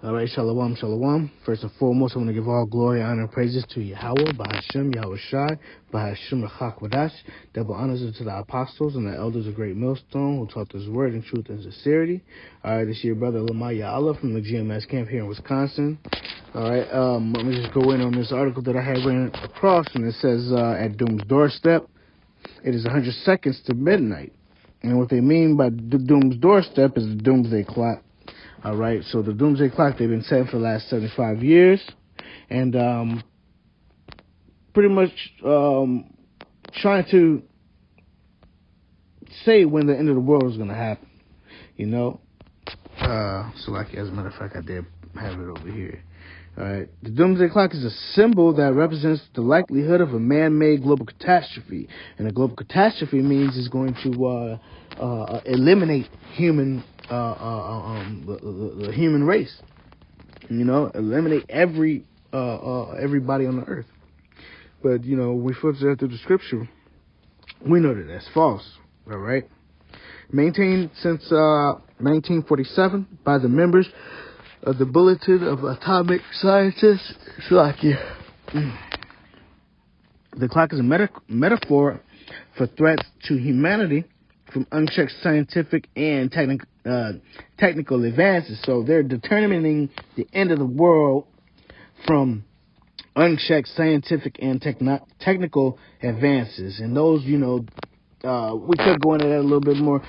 All right, shalom, shalom. First and foremost, I want to give all glory, honor, and praises to Yahweh, Bahashem, Yahweh Shai, Bahashem, Rachak double honors to the apostles and the elders of Great Millstone who taught this word in truth and sincerity. All right, this is your brother Lamaya Allah from the GMS camp here in Wisconsin. All right, let me just go in on this article that I had ran across, and it says at Doom's doorstep, it is 100 seconds to midnight. And what they mean by the Doom's doorstep is the Doomsday Clock. All right, so the Doomsday Clock, they've been setting for the last 75 years. And pretty much trying to say when the end of the world is going to happen, you know. So, like, as a matter of fact, I did have it over here. All right, the Doomsday Clock is a symbol that represents the likelihood of a man-made global catastrophe. And a global catastrophe means it's going to eliminate the human race. You know, eliminate everybody on the earth. But, you know, we flip that through the scripture, we know that that's false. All right, maintained since 1947 by the members of the Bulletin of Atomic Scientists. The clock is a metaphor for threats to humanity from unchecked scientific and technical advances. So they're determining the end of the world from unchecked scientific and technical advances. And those, you know, we could go into that a little bit more.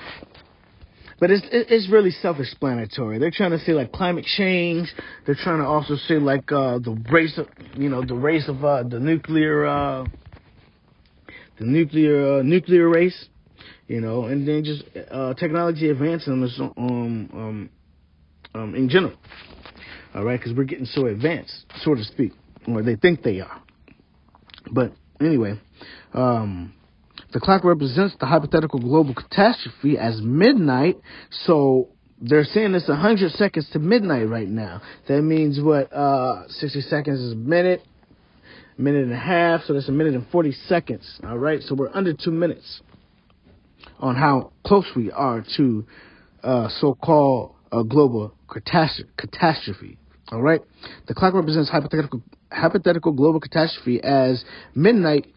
But it's really self-explanatory. They're trying to say like climate change. They're trying to also say like the race of the nuclear race, you know, and then just technology advancing in general. All right, because we're getting so advanced, so to speak, or they think they are. But anyway, the clock represents the hypothetical global catastrophe as midnight, so they're saying it's 100 seconds to midnight right now. That means what? 60 seconds is a minute and a half, so that's a minute and 40 seconds. All right, so we're under 2 minutes on how close we are to so-called global catastrophe. All right, the clock represents hypothetical global catastrophe as midnight,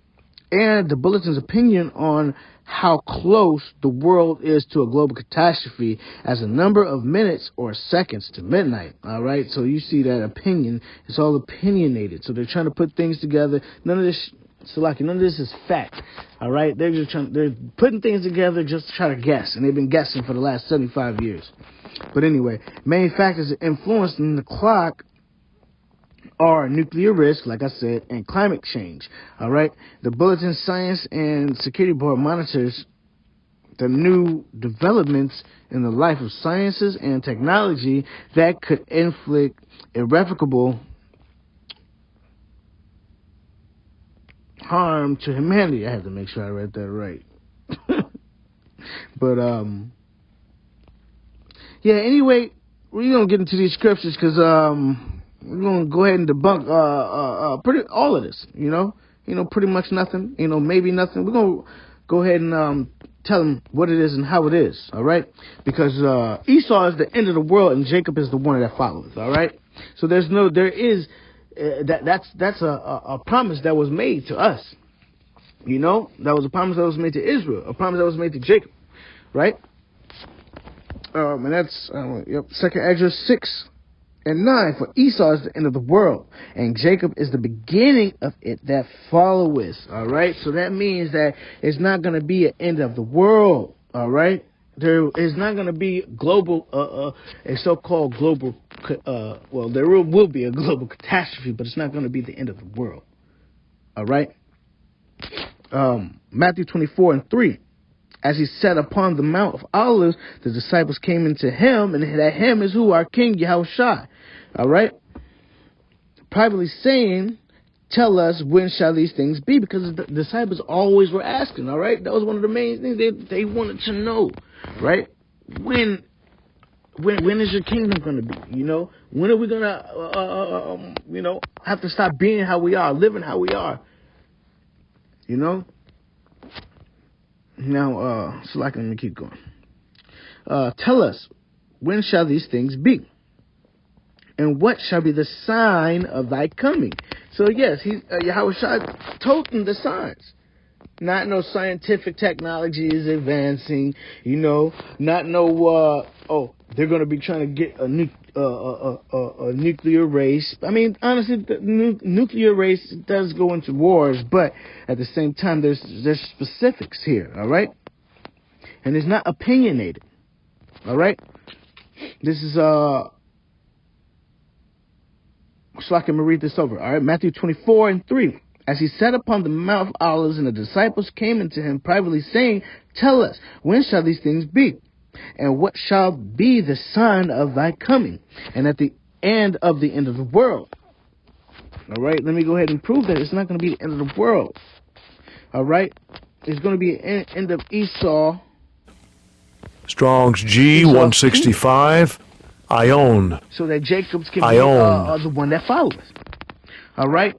and the bulletin's opinion on how close the world is to a global catastrophe as a number of minutes or seconds to midnight. All right, so you see that opinion, it's all opinionated. So they're trying to put things together. None of this is fact. All right, they're putting things together just to try to guess, and they've been guessing for the last 75 years. But anyway, main factors influencing the clock are nuclear risk, like I said, and climate change. All right, the Bulletin Science and Security Board monitors the new developments in the life of sciences and technology that could inflict irrevocable harm to humanity. I had to make sure I read that right. But yeah. Anyway, we're gonna get into these scriptures because we're going to go ahead and debunk all of this, you know, pretty much nothing, you know, maybe nothing. We're going to go ahead and tell them what it is and how it is, all right? Because Esau is the end of the world and Jacob is the one that follows, all right? So that's a promise that was made to us, you know? That was a promise that was made to Israel, a promise that was made to Jacob, right? And that's, 2nd Ezra 6 and 9, for Esau is the end of the world, and Jacob is the beginning of it that followeth. All right, so that means that it's not going to be an end of the world. All right, there is not going to be global, a so-called global. There will be a global catastrophe, but it's not going to be the end of the world. All right, Matthew 24:3. As he sat upon the Mount of Olives, the disciples came into him, and that him is who? Our King, Yahweh Shai. All right? Privately saying, tell us, when shall these things be? Because the disciples always were asking, all right? That was one of the main things they wanted to know, right? When is your kingdom going to be? You know? When are we going to, have to stop being how we are, living how we are? You know? Now, so let me keep going. Tell us, when shall these things be? And what shall be the sign of thy coming? So yes, Yahweh Shai told them the signs. Not no scientific technology is advancing, not no, they're going to be trying to get a nuclear race. I mean, honestly, the nuclear race does go into wars, but at the same time, there's specifics here, all right? And it's not opinionated, all right? This is, so I can read this over, all right? Matthew 24:3. As he sat upon the Mount of Olives, and the disciples came unto him privately, saying, Tell us, when shall these things be? And what shall be the sign of thy coming? And at the end of the world. All right, let me go ahead and prove that it's not going to be the end of the world. All right, it's going to be the end of Esau. Strong's G 165. I own. So that Jacob's can be the one that follows. All right.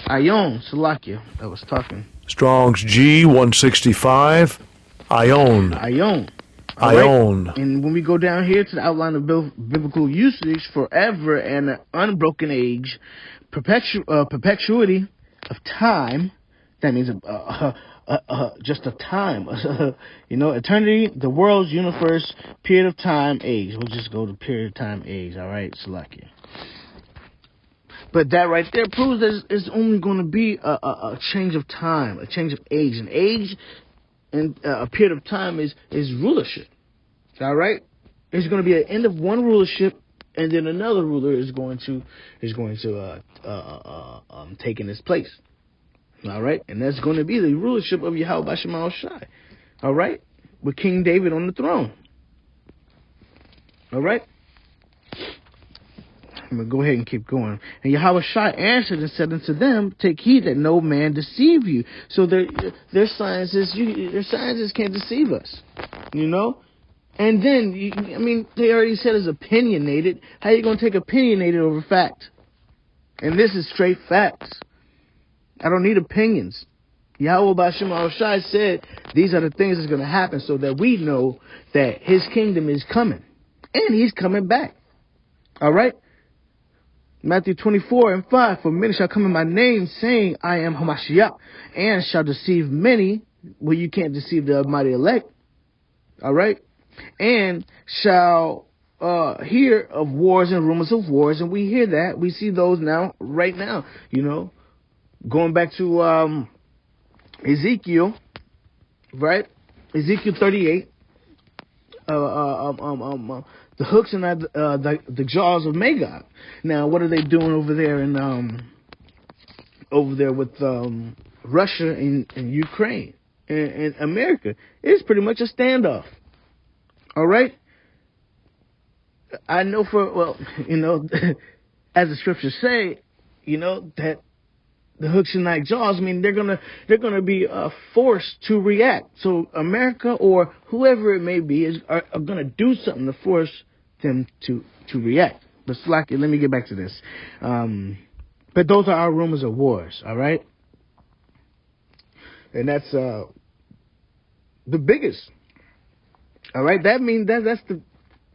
Ion, Salakia, I was talking. Strong's G 165. Ion. Ion. Ion. Right? And when we go down here to the outline of biblical usage, forever and an unbroken age, perpetuity of time, that means just a time. Eternity, the world's universe, period of time, age. We'll just go to period of time, age. All right, Salakia. But that right there proves that it's only going to be a change of time, a change of age. And age and a period of time is rulership. All right? It's going to be an end of one rulership, and then another ruler is going to take in its place. All right? And that's going to be the rulership of Yahweh B'Shem Shai. All right? With King David on the throne. All right? I'm going to go ahead and keep going. And Yahweh Shai answered and said unto them, Take heed that no man deceive you. So their scientists can't deceive us, And then, they already said it's opinionated. How are you going to take opinionated over fact? And this is straight facts. I don't need opinions. Yahweh B'Shem Shai said these are the things that's going to happen so that we know that his kingdom is coming. And he's coming back. All right? Matthew 24:5, For many shall come in my name, saying, I am Hamashiach, and shall deceive many. Well, you can't deceive the mighty elect. All right? And shall hear of wars and rumors of wars, and we hear that. We see those now, right now, Going back to Ezekiel, right? Ezekiel 38. The hooks and the jaws of Magog. Now, what are they doing over there with Russia and Ukraine and America? It's pretty much a standoff. All right. I know as the scriptures say, that the hooks and like jaws, they're gonna be forced to react. So America or whoever it may be are gonna do something to force them to react. But Slacky, let me get back to this. But those are our rumors of wars, all right? And that's the biggest. All right, that means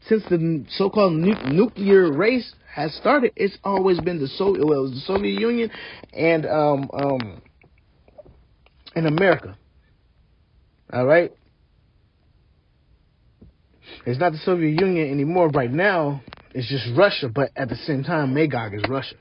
since the so-called nuclear race has started, it's always been the Soviet Union and America. All right, it's not the Soviet Union anymore right now. It's just Russia, but at the same time, Magog is Russia.